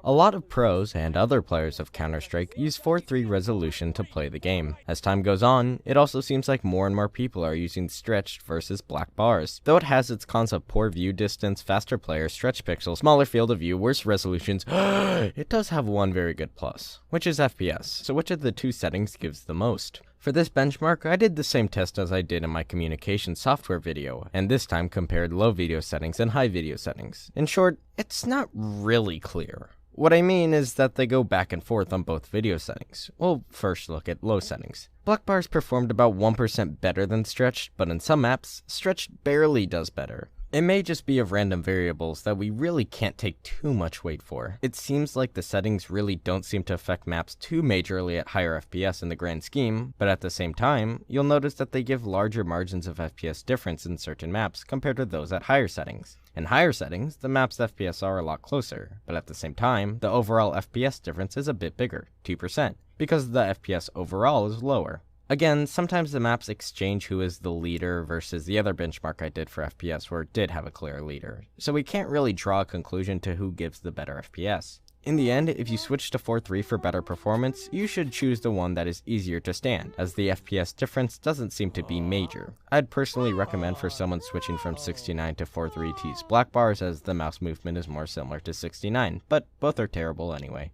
A lot of pros and other players of Counter-Strike use 4:3 resolution to play the game. As time goes on, it also seems like more and more people are using stretched versus black bars. Though it has its cons of poor view distance, faster player, stretch pixels, smaller field of view, worse resolutions, it does have one very good plus, which is FPS. So which of the two settings gives the most? For this benchmark, I did the same test as I did in my communication software video, and this time compared low video settings and high video settings. In short, it's not really clear. What I mean is that they go back and forth on both video settings. We'll first look at low settings. Black bars performed about 1% better than stretched, but in some maps, stretched barely does better. It may just be of random variables that we really can't take too much weight for. It seems like the settings really don't seem to affect maps too majorly at higher FPS in the grand scheme, but at the same time, you'll notice that they give larger margins of FPS difference in certain maps compared to those at higher settings. In higher settings, the map's FPS are a lot closer, but at the same time, the overall FPS difference is a bit bigger, 2%, because the FPS overall is lower. Again, sometimes the maps exchange who is the leader versus the other benchmark I did for FPS where it did have a clear leader, so we can't really draw a conclusion to who gives the better FPS. In the end, if you switch to 4:3 for better performance, you should choose the one that is easier to stand, as the FPS difference doesn't seem to be major. I'd personally recommend for someone switching from 69 to 4:3 to use black bars, as the mouse movement is more similar to 69, but both are terrible anyway.